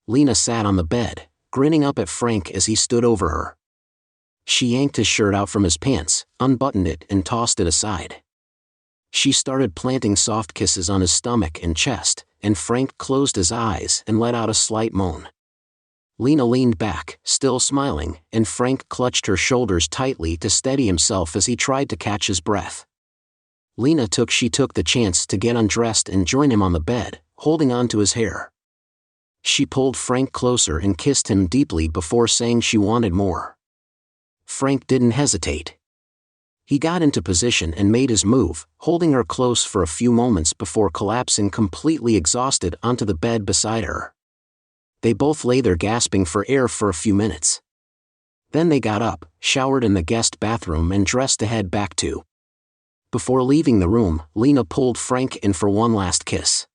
Lena sat on the bed, grinning up at Frank as he stood over her. She yanked his shirt out from his pants, unbuttoned it and tossed it aside. She started planting soft kisses on his stomach and chest, and Frank closed his eyes and let out a slight moan. Lena leaned back, still smiling, and Frank clutched her shoulders tightly to steady himself as he tried to catch his breath. She took the chance to get undressed and join him on the bed, holding on to his hair. She pulled Frank closer and kissed him deeply before saying she wanted more. Frank didn't hesitate. He got into position and made his move, holding her close for a few moments before collapsing completely exhausted onto the bed beside her. They both lay there gasping for air for a few minutes. Then they got up, showered in the guest bathroom and dressed to head back to. Before leaving the room, Lena pulled Frank in for one last kiss.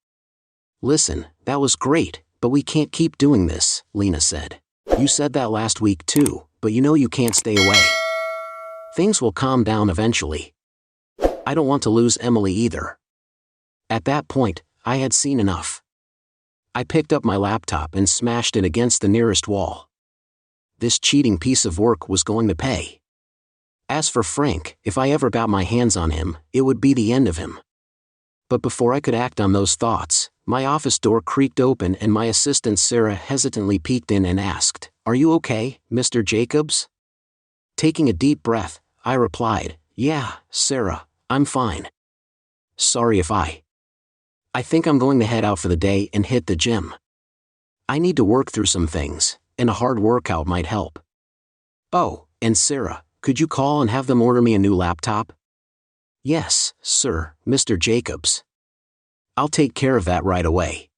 "Listen, that was great, but we can't keep doing this," Lena said. "You said that last week too, but you know you can't stay away. Things will calm down eventually. I don't want to lose Emily either." At that point, I had seen enough. I picked up my laptop and smashed it against the nearest wall. This cheating piece of work was going to pay. As for Frank, if I ever got my hands on him, it would be the end of him. But before I could act on those thoughts, my office door creaked open and my assistant Sarah hesitantly peeked in and asked, "Are you okay, Mr. Jacobs?" Taking a deep breath, I replied, "Yeah, Sarah, I'm fine. Sorry if I think I'm going to head out for the day and hit the gym. I need to work through some things, and a hard workout might help. Oh, and Sarah, could you call and have them order me a new laptop?" "Yes, sir, Mr. Jacobs. I'll take care of that right away."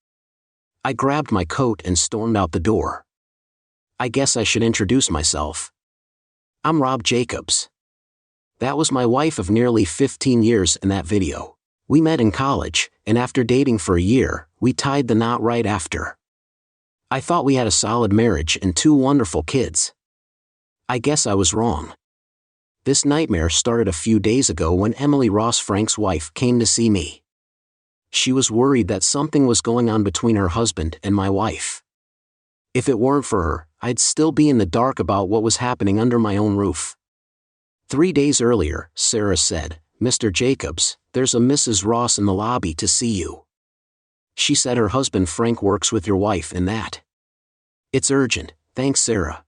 I grabbed my coat and stormed out the door. I guess I should introduce myself. I'm Rob Jacobs. That was my wife of nearly 15 years in that video. We met in college, and after dating for a year, we tied the knot right after. I thought we had a solid marriage and 2 wonderful kids. I guess I was wrong. This nightmare started a few days ago when Emily Ross, Frank's wife, came to see me. She was worried that something was going on between her husband and my wife. If it weren't for her, I'd still be in the dark about what was happening under my own roof. 3 days earlier, Sarah said, "Mr. Jacobs, there's a Mrs. Ross in the lobby to see you. She said her husband Frank works with your wife and that. It's urgent, thanks Sarah."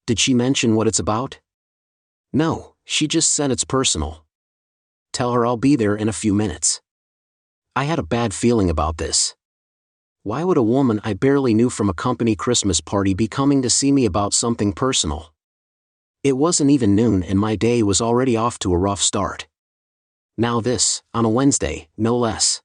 "Did she mention what it's about?" "No, she just said it's personal. Tell her I'll be there in a few minutes." I had a bad feeling about this. Why would a woman I barely knew from a company Christmas party be coming to see me about something personal? It wasn't even noon and my day was already off to a rough start. Now this, on a Wednesday, no less.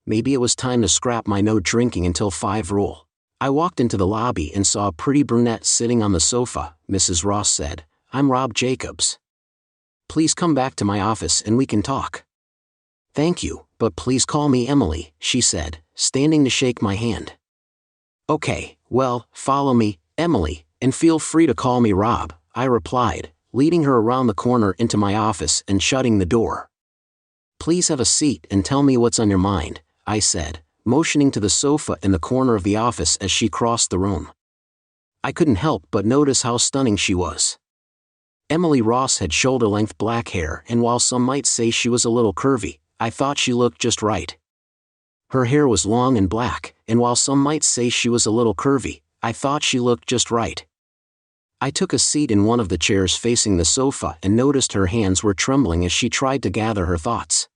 Maybe it was time to scrap my no drinking until 5 rule. I walked into the lobby and saw a pretty brunette sitting on the sofa. Mrs. Ross said, "I'm Rob Jacobs. Please come back to my office and we can talk." "Thank you, but please call me Emily," she said, standing to shake my hand. "Okay, well, follow me, Emily, and feel free to call me Rob," I replied, leading her around the corner into my office and shutting the door. "Please have a seat and tell me what's on your mind," I said, motioning to the sofa in the corner of the office as she crossed the room. I couldn't help but notice how stunning she was. Emily Ross had shoulder-length black hair, and while some might say she was a little curvy, I thought she looked just right. Her hair was long and black, and while some might say she was a little curvy, I thought she looked just right. I took a seat in one of the chairs facing the sofa and noticed her hands were trembling as she tried to gather her thoughts.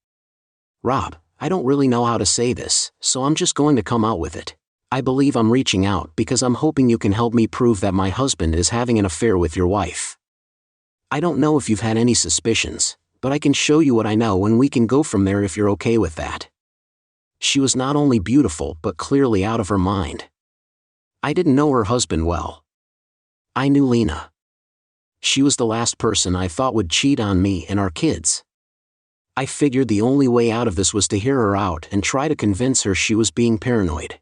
"Rob, I don't really know how to say this, so I'm just going to come out with it. I believe I'm reaching out because I'm hoping you can help me prove that my husband is having an affair with your wife. I don't know if you've had any suspicions, but I can show you what I know and we can go from there if you're okay with that." She was not only beautiful but clearly out of her mind. I didn't know her husband well. I knew Lena. She was the last person I thought would cheat on me and our kids. I figured the only way out of this was to hear her out and try to convince her she was being paranoid.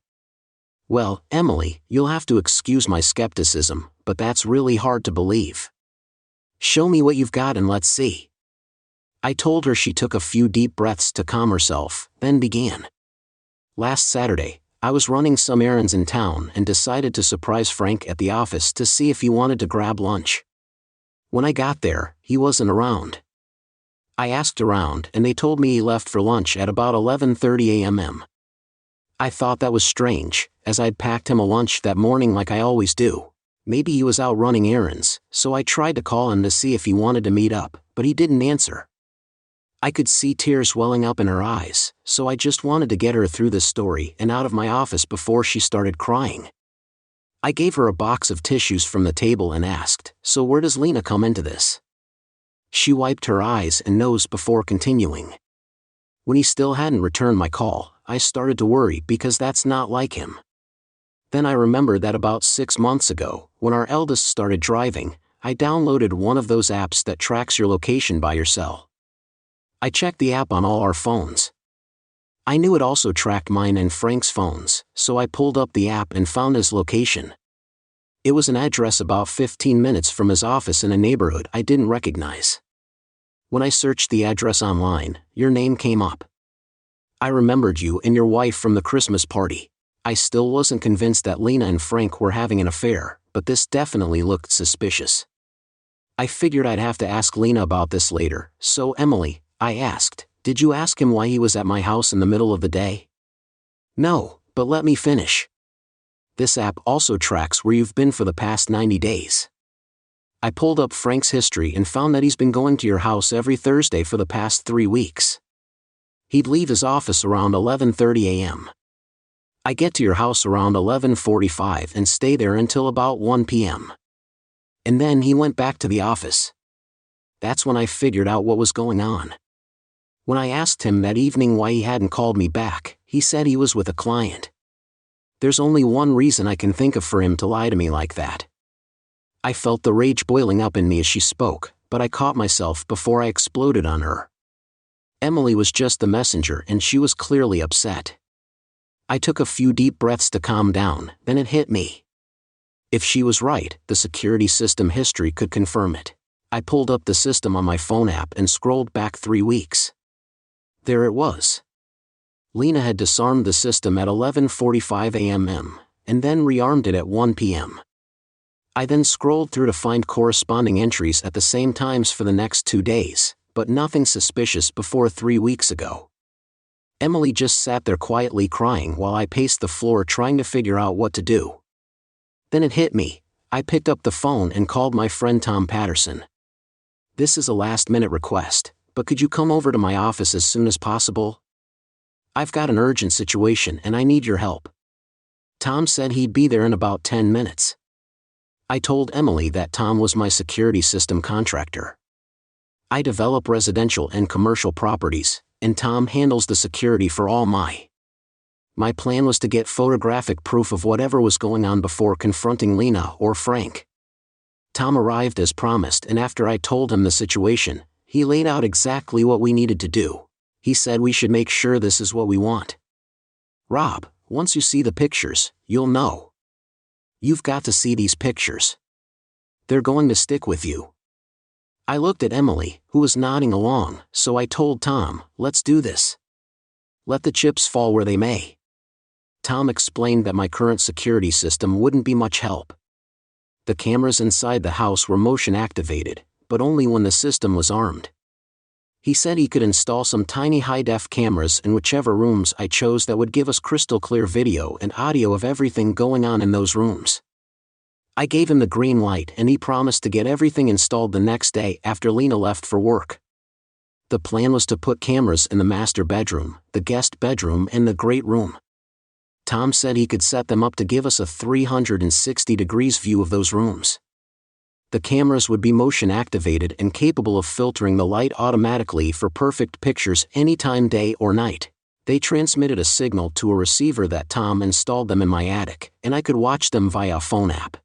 "Well, Emily, you'll have to excuse my skepticism, but that's really hard to believe. Show me what you've got and let's see." I told her. She took a few deep breaths to calm herself, then began. "Last Saturday, I was running some errands in town and decided to surprise Frank at the office to see if he wanted to grab lunch. When I got there, he wasn't around. I asked around and they told me he left for lunch at about 11:30 a.m. I thought that was strange, as I'd packed him a lunch that morning like I always do. Maybe he was out running errands, so I tried to call him to see if he wanted to meet up, but he didn't answer. I could see tears welling up in her eyes, so I just wanted to get her through this story and out of my office before she started crying. I gave her a box of tissues from the table and asked, "So where does Lena come into this?" She wiped her eyes and nose before continuing. When he still hadn't returned my call, I started to worry because that's not like him. Then I remembered that about 6 months ago, when our eldest started driving, I downloaded one of those apps that tracks your location by your cell. I checked the app on all our phones. I knew it also tracked mine and Frank's phones, so I pulled up the app and found his location. It was an address about 15 minutes from his office in a neighborhood I didn't recognize. When I searched the address online, your name came up. I remembered you and your wife from the Christmas party. I still wasn't convinced that Lena and Frank were having an affair, but this definitely looked suspicious. I figured I'd have to ask Lena about this later, so Emily, I asked, "Did you ask him why he was at my house in the middle of the day?" "No, but let me finish. This app also tracks where you've been for the past 90 days. I pulled up Frank's history and found that he's been going to your house every Thursday for the past 3 weeks. He'd leave his office around 11:30 a.m. I get to your house around 11:45 and stay there until about 1 p.m. And then he went back to the office. That's when I figured out what was going on. When I asked him that evening why he hadn't called me back, he said he was with a client. There's only one reason I can think of for him to lie to me like that." I felt the rage boiling up in me as she spoke, but I caught myself before I exploded on her. Emily was just the messenger and she was clearly upset. I took a few deep breaths to calm down, then it hit me. If she was right, the security system history could confirm it. I pulled up the system on my phone app and scrolled back 3 weeks. There it was. Lena had disarmed the system at 11:45 a.m. and then rearmed it at 1 p.m. I then scrolled through to find corresponding entries at the same times for the next 2 days, but nothing suspicious before 3 weeks ago. Emily just sat there quietly crying while I paced the floor trying to figure out what to do. Then it hit me. I picked up the phone and called my friend Tom Patterson. "This is a last-minute request, but could you come over to my office as soon as possible? I've got an urgent situation and I need your help." Tom said he'd be there in about 10 minutes. I told Emily that Tom was my security system contractor. I develop residential and commercial properties, and Tom handles the security for all my. My plan was to get photographic proof of whatever was going on before confronting Lena or Frank. Tom arrived as promised, and after I told him the situation, he laid out exactly what we needed to do. He said we should make sure this is what we want. "Rob, once you see the pictures, you'll know. You've got to see these pictures. They're going to stick with you." I looked at Emily, who was nodding along, so I told Tom, "Let's do this. Let the chips fall where they may." Tom explained that my current security system wouldn't be much help. The cameras inside the house were motion activated, but only when the system was armed. He said he could install some tiny high-def cameras in whichever rooms I chose that would give us crystal clear video and audio of everything going on in those rooms. I gave him the green light and he promised to get everything installed the next day after Lena left for work. The plan was to put cameras in the master bedroom, the guest bedroom and the great room. Tom said he could set them up to give us a 360 degrees view of those rooms. The cameras would be motion activated and capable of filtering the light automatically for perfect pictures anytime, day or night. They transmitted a signal to a receiver that Tom installed them in my attic, and I could watch them via a phone app.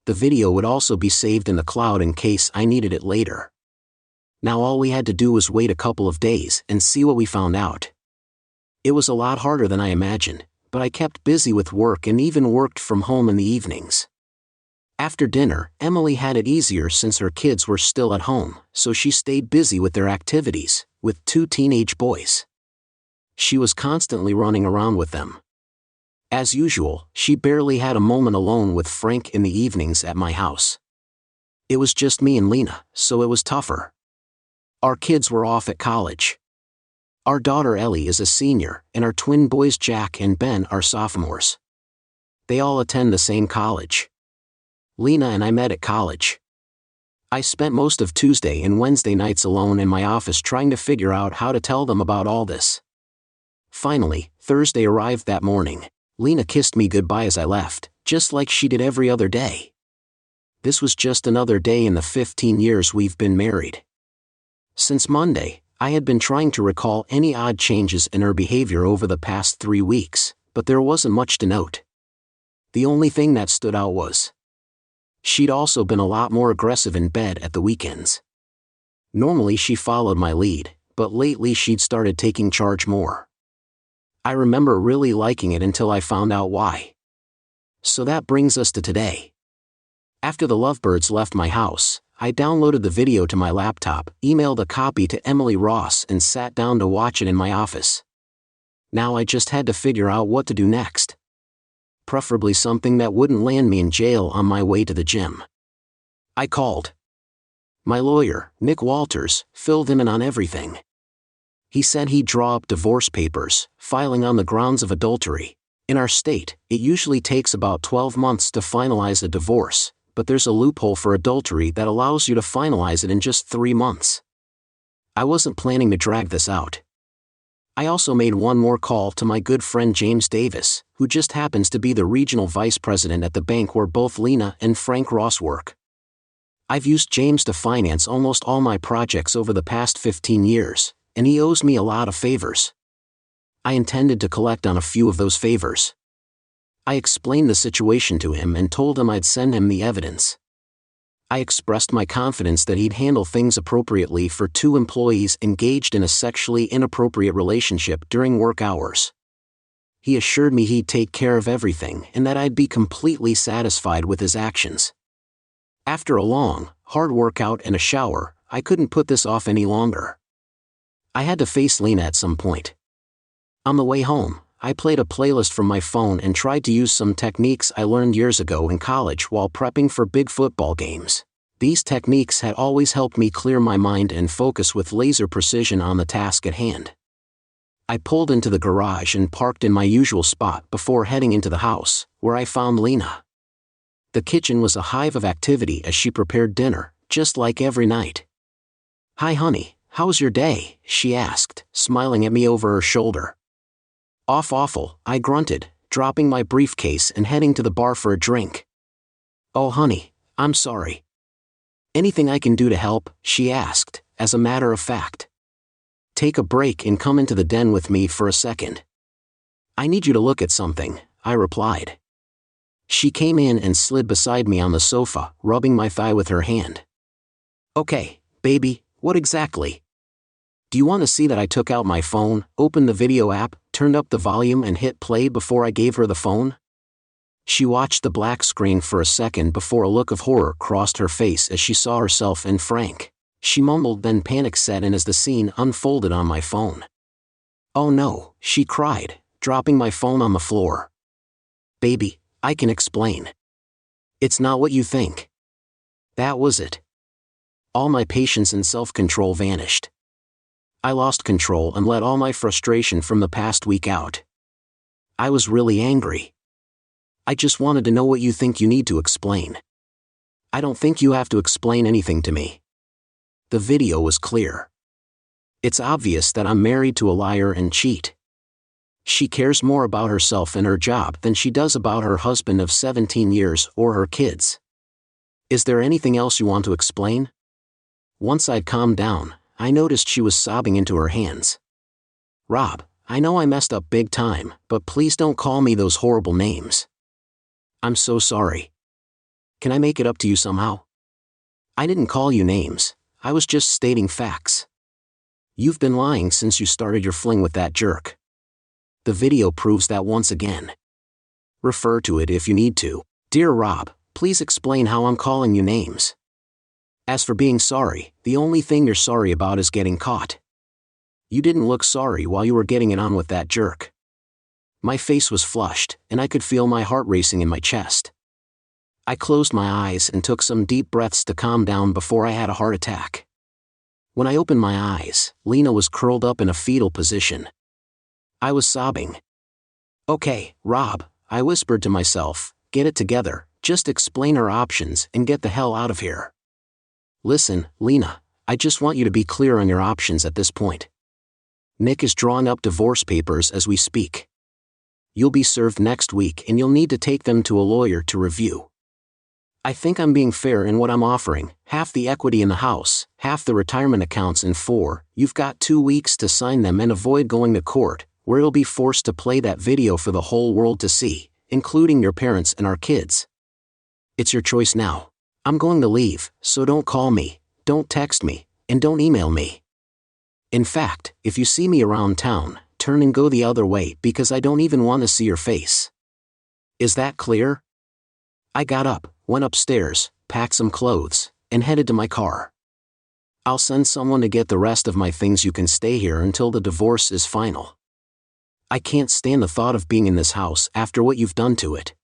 The video would also be saved in the cloud in case I needed it later. Now all we had to do was wait a couple of days and see what we found out. It was a lot harder than I imagined, but I kept busy with work and even worked from home in the evenings. After dinner, Emily had it easier since her kids were still at home, so she stayed busy with their activities, with 2 teenage boys. She was constantly running around with them. As usual, she barely had a moment alone with Frank in the evenings at my house. It was just me and Lena, so it was tougher. Our kids were off at college. Our daughter Ellie is a senior, and our twin boys Jack and Ben are sophomores. They all attend the same college. Lena and I met at college. I spent most of Tuesday and Wednesday nights alone in my office trying to figure out how to tell them about all this. Finally, Thursday arrived that morning. Lena kissed me goodbye as I left, just like she did every other day. This was just another day in the 15 years we've been married. Since Monday, I had been trying to recall any odd changes in her behavior over the past 3 weeks, but there wasn't much to note. The only thing that stood out was she'd also been a lot more aggressive in bed at the weekends. Normally she followed my lead, but lately she'd started taking charge more. I remember really liking it until I found out why. So that brings us to today. After the lovebirds left my house, I downloaded the video to my laptop, emailed a copy to Emily Ross and sat down to watch it in my office. Now I just had to figure out what to do next. Preferably something that wouldn't land me in jail on my way to the gym. I called. My lawyer, Nick Walters, filled him in on everything. He said he'd draw up divorce papers, filing on the grounds of adultery. In our state, it usually takes about 12 months to finalize a divorce, but there's a loophole for adultery that allows you to finalize it in just 3 months. I wasn't planning to drag this out. I also made one more call to my good friend James Davis, who just happens to be the regional vice president at the bank where both Lena and Frank Ross work. I've used James to finance almost all my projects over the past 15 years, and he owes me a lot of favors. I intended to collect on a few of those favors. I explained the situation to him and told him I'd send him the evidence. I expressed my confidence that he'd handle things appropriately for 2 employees engaged in a sexually inappropriate relationship during work hours. He assured me he'd take care of everything and that I'd be completely satisfied with his actions. After a long, hard workout and a shower, I couldn't put this off any longer. I had to face Lena at some point. On the way home, I played a playlist from my phone and tried to use some techniques I learned years ago in college while prepping for big football games. These techniques had always helped me clear my mind and focus with laser precision on the task at hand. I pulled into the garage and parked in my usual spot before heading into the house, where I found Lena. The kitchen was a hive of activity as she prepared dinner, just like every night. "Hi honey, how's your day?" she asked, smiling at me over her shoulder. Awful, I grunted, dropping my briefcase and heading to the bar for a drink. "Oh honey, I'm sorry. Anything I can do to help?" she asked, as a matter of fact. "Take a break and come into the den with me for a second." "I need you to look at something," I replied. She came in and slid beside me on the sofa, rubbing my thigh with her hand. "Okay, baby, what exactly?" "Do you want to see that I took out my phone, opened the video app, turned up the volume and hit play before I gave her the phone?" She watched the black screen for a second before a look of horror crossed her face as she saw herself and Frank. She mumbled, then panic set in as the scene unfolded on my phone. "Oh no," she cried, dropping my phone on the floor. "Baby, I can explain. It's not what you think." That was it. All my patience and self-control vanished. I lost control and let all my frustration from the past week out. I was really angry. "I just wanted to know what you think you need to explain." "I don't think you have to explain anything to me." The video was clear. It's obvious that I'm married to a liar and cheat. She cares more about herself and her job than she does about her husband of 17 years or her kids. "Is there anything else you want to explain?" Once I'd calmed down, I noticed she was sobbing into her hands. "Rob, I know I messed up big time, but please don't call me those horrible names. I'm so sorry. Can I make it up to you somehow?" "I didn't call you names, I was just stating facts. You've been lying since you started your fling with that jerk. The video proves that once again. Refer to it if you need to. Dear Rob, please explain how I'm calling you names. As for being sorry, the only thing you're sorry about is getting caught. You didn't look sorry while you were getting it on with that jerk." My face was flushed, and I could feel my heart racing in my chest. I closed my eyes and took some deep breaths to calm down before I had a heart attack. When I opened my eyes, Lena was curled up in a fetal position. I was sobbing. "Okay, Rob," I whispered to myself, "get it together, just explain our options and get the hell out of here." "Listen, Lena, I just want you to be clear on your options at this point. Nick is drawing up divorce papers as we speak. You'll be served next week and you'll need to take them to a lawyer to review. I think I'm being fair in what I'm offering, half the equity in the house, half the retirement accounts, and you've got 2 weeks to sign them and avoid going to court, where you'll be forced to play that video for the whole world to see, including your parents and our kids. It's your choice now. I'm going to leave, so don't call me, don't text me, and don't email me. In fact, if you see me around town, turn and go the other way because I don't even want to see your face. Is that clear?" I got up, went upstairs, packed some clothes, and headed to my car. "I'll send someone to get the rest of my things. You can stay here until the divorce is final. I can't stand the thought of being in this house after what you've done to it."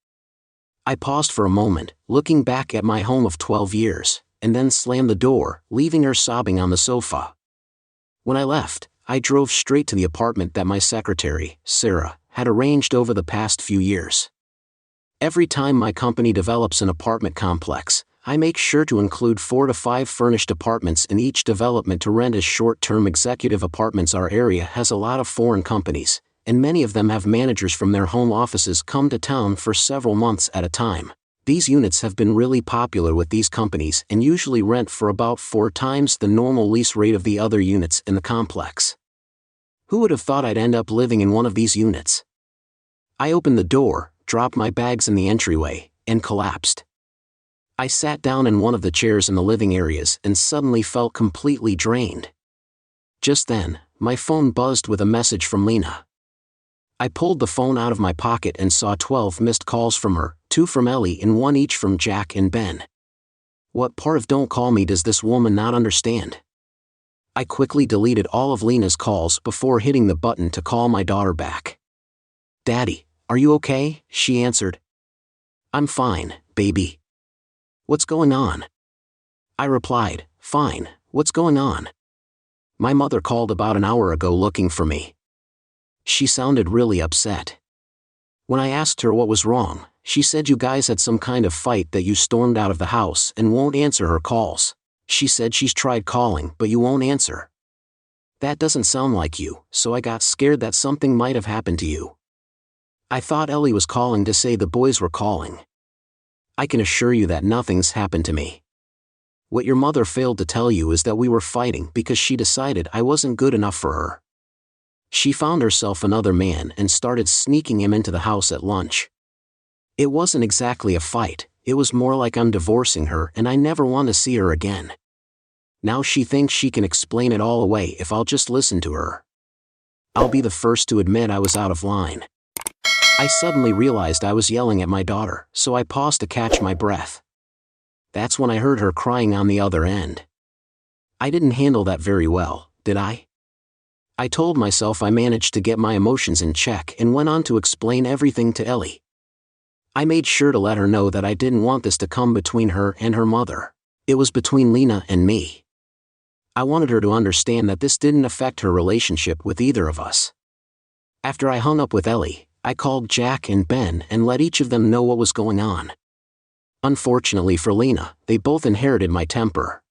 I paused for a moment, looking back at my home of 12 years, and then slammed the door, leaving her sobbing on the sofa. When I left, I drove straight to the apartment that my secretary, Sarah, had arranged over the past few years. Every time my company develops an apartment complex, I make sure to include 4 to 5 furnished apartments in each development to rent as short-term executive apartments. Our area has a lot of foreign companies, and many of them have managers from their home offices come to town for several months at a time. These units have been really popular with these companies and usually rent for about 4 times the normal lease rate of the other units in the complex. Who would have thought I'd end up living in one of these units? I opened the door, dropped my bags in the entryway, and collapsed. I sat down in one of the chairs in the living areas and suddenly felt completely drained. Just then, my phone buzzed with a message from Lena. I pulled the phone out of my pocket and saw 12 missed calls from her, 2 from Ellie and 1 each from Jack and Ben. What part of "don't call me" does this woman not understand? I quickly deleted all of Lena's calls before hitting the button to call my daughter back. "Daddy, are you okay?" she answered. "I'm fine, baby. What's going on?" I replied, "Fine, what's going on? My mother called about an hour ago looking for me." She sounded really upset. When I asked her what was wrong, she said you guys had some kind of fight, that you stormed out of the house and won't answer her calls. She said she's tried calling but you won't answer. That doesn't sound like you, so I got scared that something might have happened to you. I thought Ellie was calling to say the boys were calling. I can assure you that nothing's happened to me. What your mother failed to tell you is that we were fighting because she decided I wasn't good enough for her. She found herself another man and started sneaking him into the house at lunch. It wasn't exactly a fight, it was more like I'm divorcing her and I never want to see her again. Now she thinks she can explain it all away if I'll just listen to her. I'll be the first to admit I was out of line. I suddenly realized I was yelling at my daughter, so I paused to catch my breath. That's when I heard her crying on the other end. I didn't handle that very well, did I? I told myself I managed to get my emotions in check and went on to explain everything to Ellie. I made sure to let her know that I didn't want this to come between her and her mother. It was between Lena and me. I wanted her to understand that this didn't affect her relationship with either of us. After I hung up with Ellie, I called Jack and Ben and let each of them know what was going on. Unfortunately for Lena, they both inherited my temper.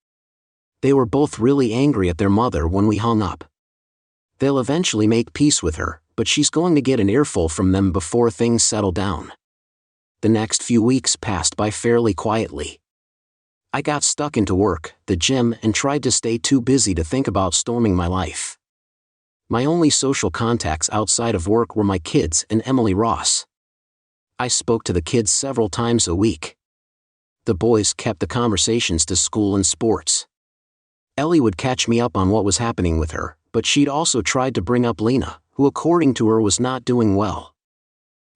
They were both really angry at their mother when we hung up. They'll eventually make peace with her, but she's going to get an earful from them before things settle down. The next few weeks passed by fairly quietly. I got stuck into work, the gym, and tried to stay too busy to think about storming my life. My only social contacts outside of work were my kids and Emily Ross. I spoke to the kids several times a week. The boys kept the conversations to school and sports. Ellie would catch me up on what was happening with her, but she'd also tried to bring up Lena, who according to her was not doing well.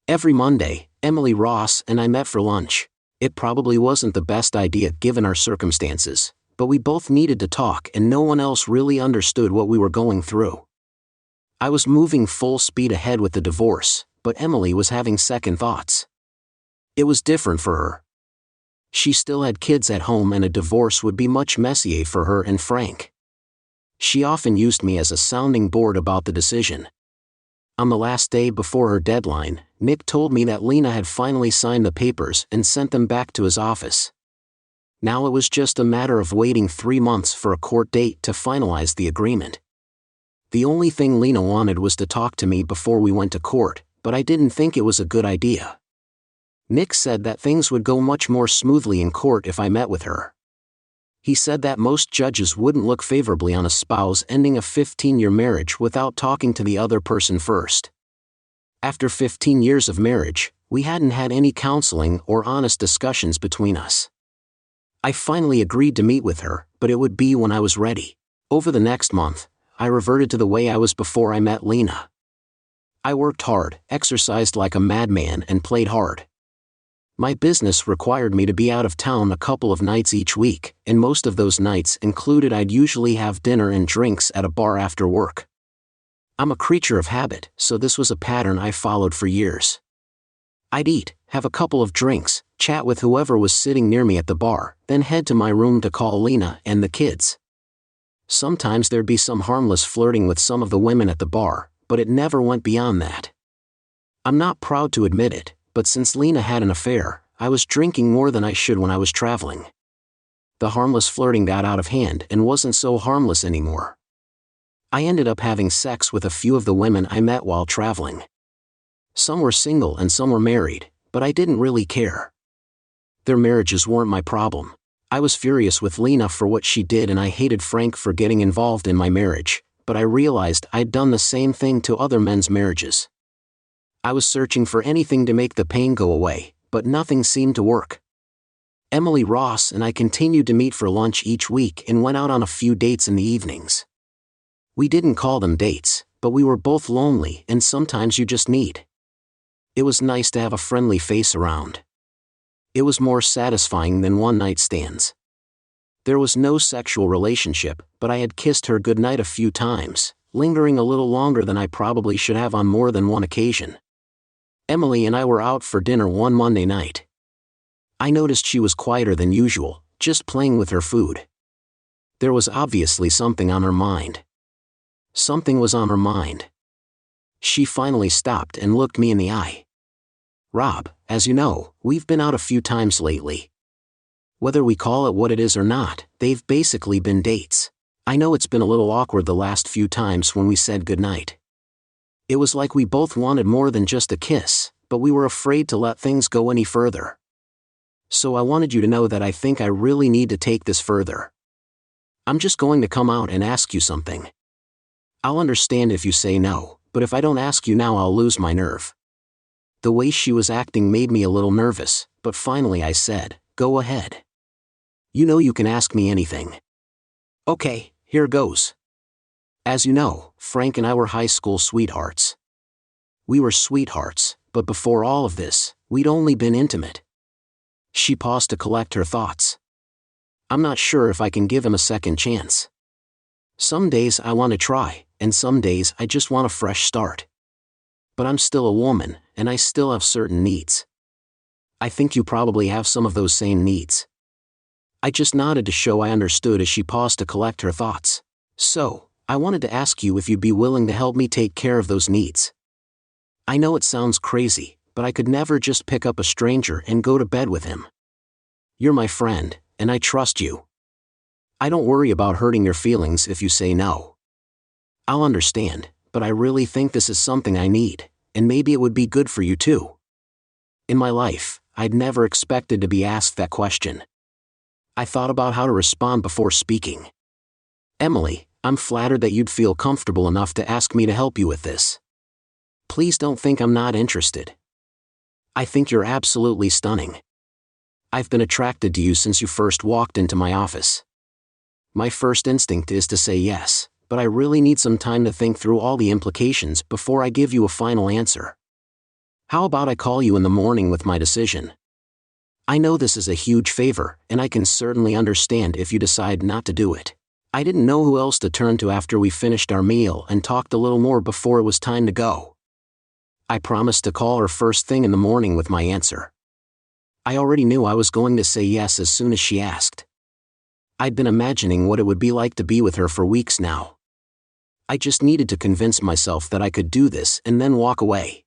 Every Monday, Emily Ross and I met for lunch. It probably wasn't the best idea given our circumstances, but we both needed to talk and no one else really understood what we were going through. I was moving full speed ahead with the divorce, but Emily was having second thoughts. It was different for her. She still had kids at home and a divorce would be much messier for her and Frank. She often used me as a sounding board about the decision. On the last day before her deadline, Nick told me that Lena had finally signed the papers and sent them back to his office. Now it was just a matter of waiting 3 months for a court date to finalize the agreement. The only thing Lena wanted was to talk to me before we went to court, but I didn't think it was a good idea. Nick said that things would go much more smoothly in court if I met with her. He said that most judges wouldn't look favorably on a spouse ending a 15-year marriage without talking to the other person first. After 15 years of marriage, we hadn't had any counseling or honest discussions between us. I finally agreed to meet with her, but it would be when I was ready. Over the next month, I reverted to the way I was before I met Lena. I worked hard, exercised like a madman, and played hard. My business required me to be out of town a couple of nights each week, and most of those nights included I'd usually have dinner and drinks at a bar after work. I'm a creature of habit, so this was a pattern I followed for years. I'd eat, have a couple of drinks, chat with whoever was sitting near me at the bar, then head to my room to call Lena and the kids. Sometimes there'd be some harmless flirting with some of the women at the bar, but it never went beyond that. I'm not proud to admit it, but since Lena had an affair, I was drinking more than I should when I was traveling. The harmless flirting got out of hand and wasn't so harmless anymore. I ended up having sex with a few of the women I met while traveling. Some were single and some were married, but I didn't really care. Their marriages weren't my problem. I was furious with Lena for what she did and I hated Frank for getting involved in my marriage, but I realized I'd done the same thing to other men's marriages. I was searching for anything to make the pain go away, but nothing seemed to work. Emily Ross and I continued to meet for lunch each week and went out on a few dates in the evenings. We didn't call them dates, but we were both lonely and sometimes you just need. It was nice to have a friendly face around. It was more satisfying than one-night stands. There was no sexual relationship, but I had kissed her goodnight a few times, lingering a little longer than I probably should have on more than one occasion. Emily and I were out for dinner one Monday night. I noticed she was quieter than usual, just playing with her food. There was obviously something on her mind. Something was on her mind. She finally stopped and looked me in the eye. "Rob, as you know, we've been out a few times lately. Whether we call it what it is or not, they've basically been dates. I know it's been a little awkward the last few times when we said goodnight. It was like we both wanted more than just a kiss, but we were afraid to let things go any further. So I wanted you to know that I think I really need to take this further. I'm just going to come out and ask you something. I'll understand if you say no, but if I don't ask you now I'll lose my nerve." The way she was acting made me a little nervous, but finally I said, "Go ahead. You know you can ask me anything." "Okay, here goes. As you know, Frank and I were high school sweethearts. We were sweethearts, but before all of this, we'd only been intimate." She paused to collect her thoughts. "I'm not sure if I can give him a second chance. Some days I want to try, and some days I just want a fresh start. But I'm still a woman, and I still have certain needs. I think you probably have some of those same needs." I just nodded to show I understood as she paused to collect her thoughts. "So, I wanted to ask you if you'd be willing to help me take care of those needs. I know it sounds crazy, but I could never just pick up a stranger and go to bed with him. You're my friend, and I trust you. I don't worry about hurting your feelings if you say no. I'll understand, but I really think this is something I need, and maybe it would be good for you too." In my life, I'd never expected to be asked that question. I thought about how to respond before speaking. "Emily, I'm flattered that you'd feel comfortable enough to ask me to help you with this. Please don't think I'm not interested. I think you're absolutely stunning. I've been attracted to you since you first walked into my office. My first instinct is to say yes, but I really need some time to think through all the implications before I give you a final answer. How about I call you in the morning with my decision? I know this is a huge favor, and I can certainly understand if you decide not to do it. I didn't know who else to turn to after we finished our meal and talked a little more before it was time to go. I promised to call her first thing in the morning with my answer. I already knew I was going to say yes as soon as she asked. I'd been imagining what it would be like to be with her for weeks now. I just needed to convince myself that I could do this and then walk away.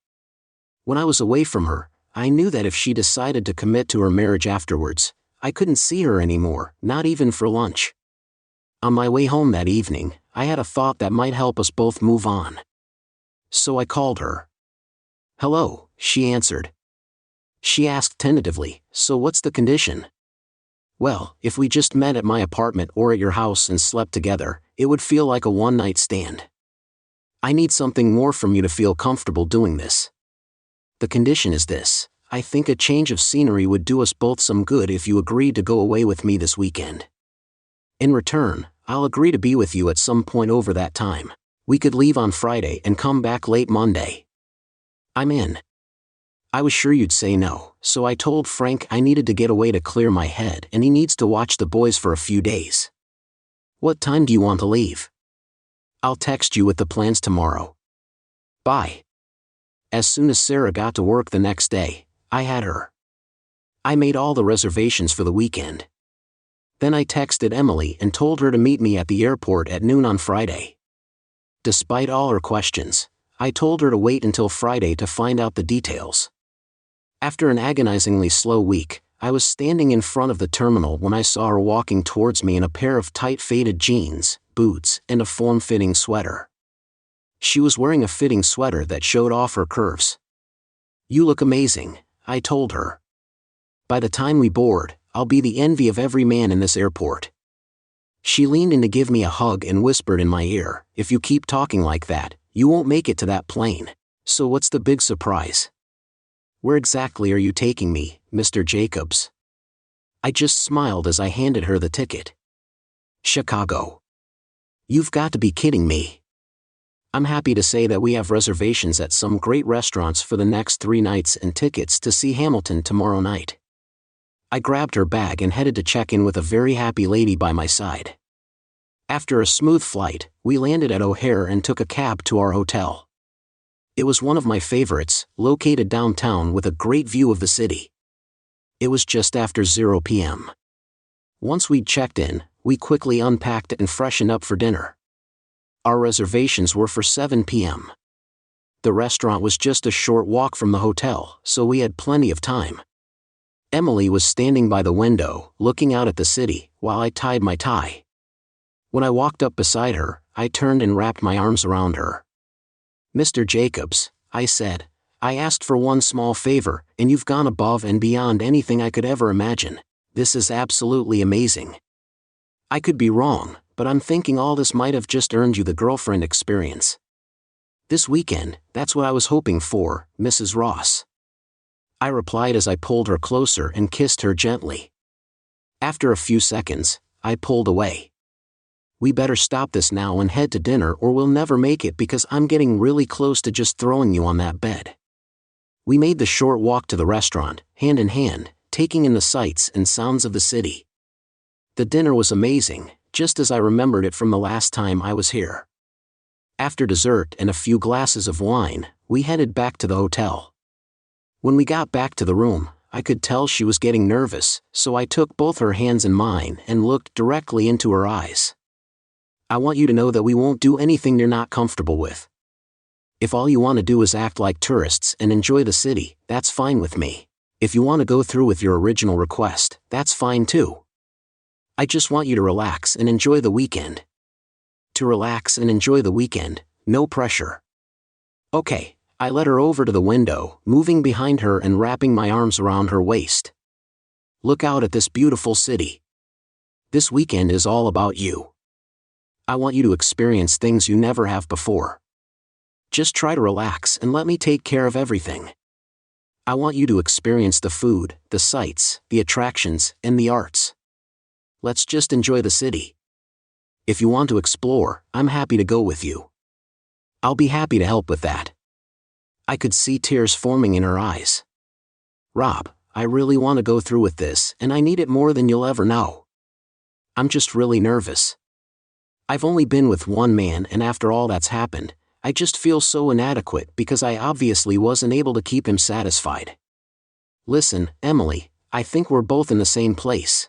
When I was away from her, I knew that if she decided to commit to her marriage afterwards, I couldn't see her anymore, not even for lunch. On my way home that evening, I had a thought that might help us both move on. So I called her. "Hello," she answered. She asked tentatively, "So what's the condition?" "Well, if we just met at my apartment or at your house and slept together, it would feel like a one-night stand. I need something more from you to feel comfortable doing this. The condition is this: I think a change of scenery would do us both some good if you agreed to go away with me this weekend. In return, I'll agree to be with you at some point over that time. We could leave on Friday and come back late Monday." "I'm in." I was sure you'd say no, so I told Frank I needed to get away to clear my head and he needs to watch the boys for a few days. "What time do you want to leave?" "I'll text you with the plans tomorrow. Bye." As soon as Sarah got to work the next day, I had her. I made all the reservations for the weekend. Then I texted Emily and told her to meet me at the airport at noon on Friday. Despite all her questions, I told her to wait until Friday to find out the details. After an agonizingly slow week, I was standing in front of the terminal when I saw her walking towards me in a pair of tight faded jeans, boots, and a form-fitting sweater. She was wearing a fitting sweater that showed off her curves. "You look amazing," I told her. "By the time we board, I'll be the envy of every man in this airport." She leaned in to give me a hug and whispered in my ear, "If you keep talking like that, you won't make it to that plane. So what's the big surprise?" "Where exactly are you taking me, Mr. Jacobs?" I just smiled as I handed her the ticket. "Chicago." "You've got to be kidding me." "I'm happy to say that we have reservations at some great restaurants for the next 3 nights and tickets to see Hamilton tomorrow night." I grabbed her bag and headed to check in with a very happy lady by my side. After a smooth flight, we landed at O'Hare and took a cab to our hotel. It was one of my favorites, located downtown with a great view of the city. It was just after 0 p.m. Once we'd checked in, we quickly unpacked and freshened up for dinner. Our reservations were for 7 p.m. The restaurant was just a short walk from the hotel, so we had plenty of time. Emily was standing by the window, looking out at the city, while I tied my tie. When I walked up beside her, I turned and wrapped my arms around her. "Mr. Jacobs," I said, "I asked for one small favor, and you've gone above and beyond anything I could ever imagine. This is absolutely amazing. I could be wrong, but I'm thinking all this might have just earned you the girlfriend experience. This weekend, that's what I was hoping for, Mrs. Ross." I replied as I pulled her closer and kissed her gently. After a few seconds, I pulled away. "We better stop this now and head to dinner or we'll never make it because I'm getting really close to just throwing you on that bed." We made the short walk to the restaurant, hand in hand, taking in the sights and sounds of the city. The dinner was amazing, just as I remembered it from the last time I was here. After dessert and a few glasses of wine, we headed back to the hotel. When we got back to the room, I could tell she was getting nervous, so I took both her hands in mine and looked directly into her eyes. "I want you to know that we won't do anything you're not comfortable with. If all you want to do is act like tourists and enjoy the city, that's fine with me. If you want to go through with your original request, that's fine too. I just want you to relax and enjoy the weekend." To relax and enjoy the weekend, no pressure. Okay, I led her over to the window, moving behind her and wrapping my arms around her waist. "Look out at this beautiful city. This weekend is all about you. I want you to experience things you never have before. Just try to relax and let me take care of everything. I want you to experience the food, the sights, the attractions, and the arts. Let's just enjoy the city. If you want to explore, I'm happy to go with you. I'll be happy to help with that." I could see tears forming in her eyes. "Rob, I really want to go through with this and I need it more than you'll ever know. I'm just really nervous. I've only been with one man and after all that's happened, I just feel so inadequate because I obviously wasn't able to keep him satisfied. Listen, Emily, I think we're both in the same place.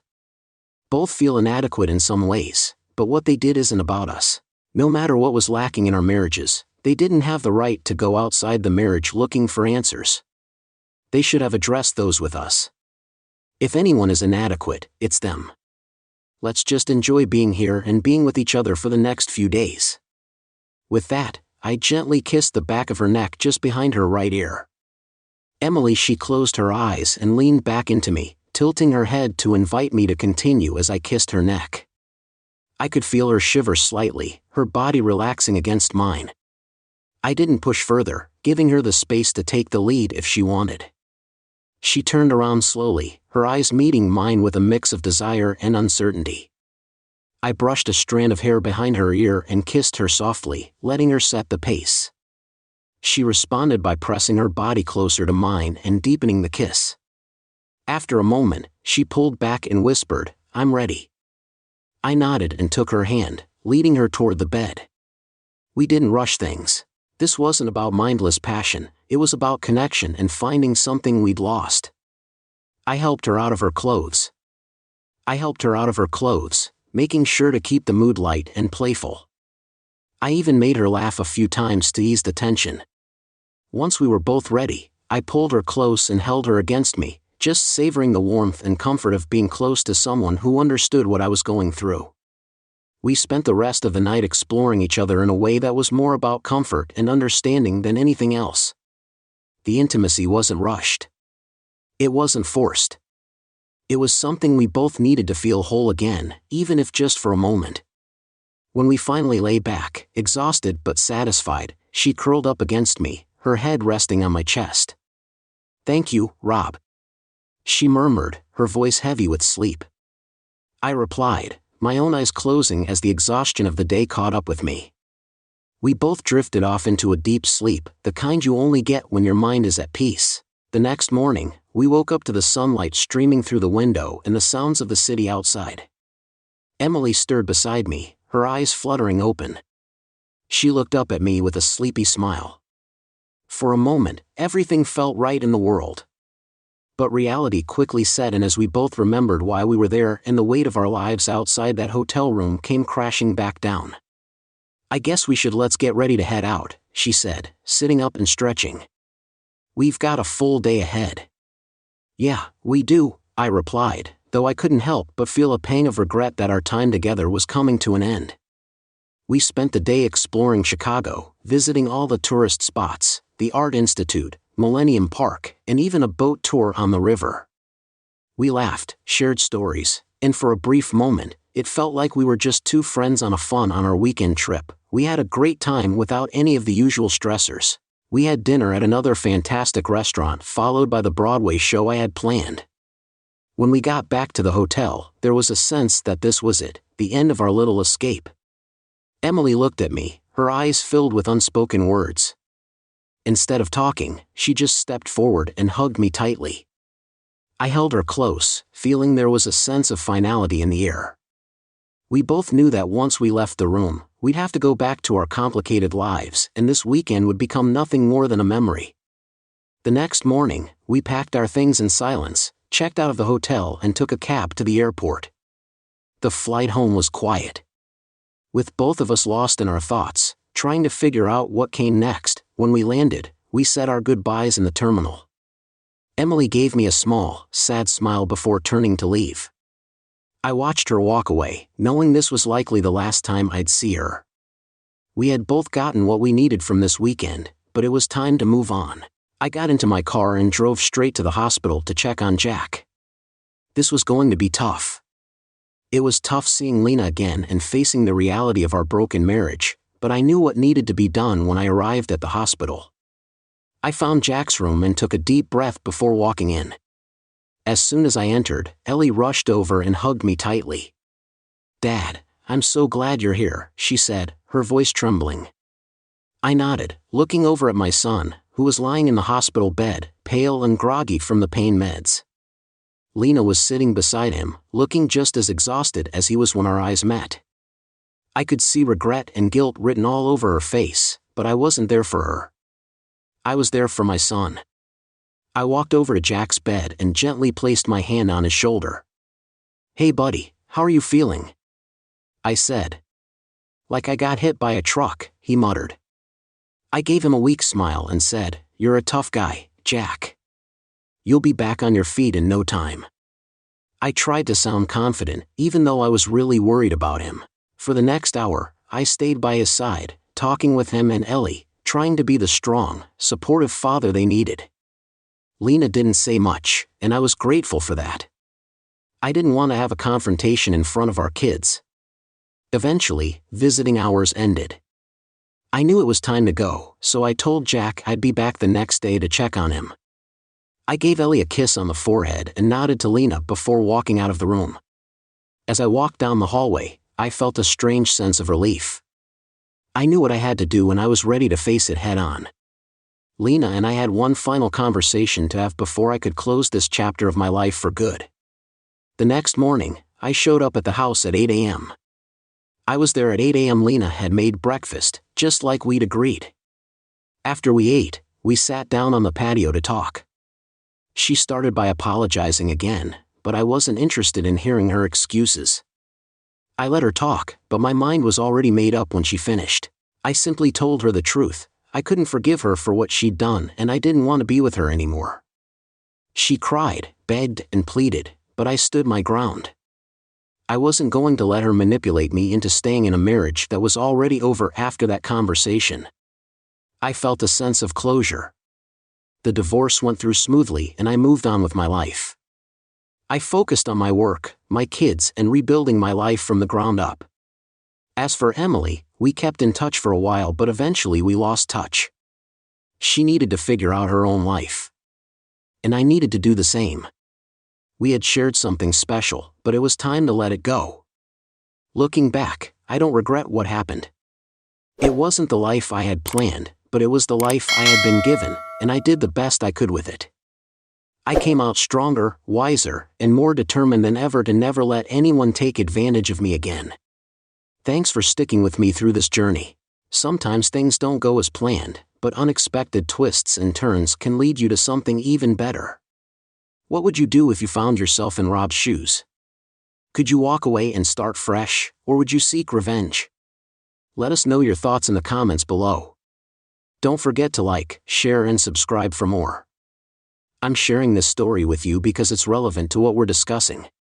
Both feel inadequate in some ways, but what they did isn't about us. No matter what was lacking in our marriages, they didn't have the right to go outside the marriage looking for answers. They should have addressed those with us. If anyone is inadequate, it's them. Let's just enjoy being here and being with each other for the next few days. With that, I gently kissed the back of her neck just behind her right ear. Emily, she closed her eyes and leaned back into me, tilting her head to invite me to continue as I kissed her neck. I could feel her shiver slightly, her body relaxing against mine. I didn't push further, giving her the space to take the lead if she wanted. She turned around slowly, her eyes meeting mine with a mix of desire and uncertainty. I brushed a strand of hair behind her ear and kissed her softly, letting her set the pace. She responded by pressing her body closer to mine and deepening the kiss. After a moment, she pulled back and whispered, "I'm ready." I nodded and took her hand, leading her toward the bed. We didn't rush things. This wasn't about mindless passion, it was about connection and finding something we'd lost. I helped her out of her clothes, making sure to keep the mood light and playful. I even made her laugh a few times to ease the tension. Once we were both ready, I pulled her close and held her against me, just savoring the warmth and comfort of being close to someone who understood what I was going through. We spent the rest of the night exploring each other in a way that was more about comfort and understanding than anything else. The intimacy wasn't rushed. It wasn't forced. It was something we both needed to feel whole again, even if just for a moment. When we finally lay back, exhausted but satisfied, she curled up against me, her head resting on my chest. "Thank you, Rob," she murmured, her voice heavy with sleep. I replied, my own eyes closing as the exhaustion of the day caught up with me. We both drifted off into a deep sleep, the kind you only get when your mind is at peace. The next morning, we woke up to the sunlight streaming through the window and the sounds of the city outside. Emily stirred beside me, her eyes fluttering open. She looked up at me with a sleepy smile. For a moment, everything felt right in the world. But reality quickly set in as we both remembered why we were there, and the weight of our lives outside that hotel room came crashing back down. "I guess let's get ready to head out," she said, sitting up and stretching. "We've got a full day ahead." "Yeah, we do," I replied, though I couldn't help but feel a pang of regret that our time together was coming to an end. We spent the day exploring Chicago, visiting all the tourist spots, the Art Institute, Millennium Park, and even a boat tour on the river. We laughed, shared stories, and for a brief moment, it felt like we were just two friends on our weekend trip. We had a great time without any of the usual stressors. We had dinner at another fantastic restaurant, followed by the Broadway show I had planned. When we got back to the hotel, there was a sense that this was it, the end of our little escape. Emily looked at me, her eyes filled with unspoken words. Instead of talking, she just stepped forward and hugged me tightly. I held her close, feeling there was a sense of finality in the air. We both knew that once we left the room, we'd have to go back to our complicated lives, and this weekend would become nothing more than a memory. The next morning, we packed our things in silence, checked out of the hotel and took a cab to the airport. The flight home was quiet. With both of us lost in our thoughts, trying to figure out what came next, when we landed, we said our goodbyes in the terminal. Emily gave me a small, sad smile before turning to leave. I watched her walk away, knowing this was likely the last time I'd see her. We had both gotten what we needed from this weekend, but it was time to move on. I got into my car and drove straight to the hospital to check on Jack. This was going to be tough. It was tough seeing Lena again and facing the reality of our broken marriage, but I knew what needed to be done when I arrived at the hospital. I found Jack's room and took a deep breath before walking in. As soon as I entered, Ellie rushed over and hugged me tightly. "Dad, I'm so glad you're here," she said, her voice trembling. I nodded, looking over at my son, who was lying in the hospital bed, pale and groggy from the pain meds. Lena was sitting beside him, looking just as exhausted as he was when our eyes met. I could see regret and guilt written all over her face, but I wasn't there for her. I was there for my son. I walked over to Jack's bed and gently placed my hand on his shoulder. "Hey buddy, how are you feeling?" I said. "Like I got hit by a truck," he muttered. I gave him a weak smile and said, "You're a tough guy, Jack. You'll be back on your feet in no time." I tried to sound confident, even though I was really worried about him. For the next hour, I stayed by his side, talking with him and Ellie, trying to be the strong, supportive father they needed. Lena didn't say much, and I was grateful for that. I didn't want to have a confrontation in front of our kids. Eventually, visiting hours ended. I knew it was time to go, so I told Jack I'd be back the next day to check on him. I gave Ellie a kiss on the forehead and nodded to Lena before walking out of the room. As I walked down the hallway, I felt a strange sense of relief. I knew what I had to do and I was ready to face it head on. Lena and I had one final conversation to have before I could close this chapter of my life for good. The next morning, I showed up at the house at 8 a.m. I was there at 8 a.m. Lena had made breakfast, just like we'd agreed. After we ate, we sat down on the patio to talk. She started by apologizing again, but I wasn't interested in hearing her excuses. I let her talk, but my mind was already made up when she finished. I simply told her the truth. I couldn't forgive her for what she'd done and I didn't want to be with her anymore. She cried, begged, and pleaded, but I stood my ground. I wasn't going to let her manipulate me into staying in a marriage that was already over after that conversation. I felt a sense of closure. The divorce went through smoothly and I moved on with my life. I focused on my work, my kids, and rebuilding my life from the ground up. As for Emily, we kept in touch for a while but eventually we lost touch. She needed to figure out her own life. And I needed to do the same. We had shared something special, but it was time to let it go. Looking back, I don't regret what happened. It wasn't the life I had planned, but it was the life I had been given, and I did the best I could with it. I came out stronger, wiser, and more determined than ever to never let anyone take advantage of me again. Thanks for sticking with me through this journey. Sometimes things don't go as planned, but unexpected twists and turns can lead you to something even better. What would you do if you found yourself in Rob's shoes? Could you walk away and start fresh, or would you seek revenge? Let us know your thoughts in the comments below. Don't forget to like, share, and subscribe for more. I'm sharing this story with you because it's relevant to what we're discussing.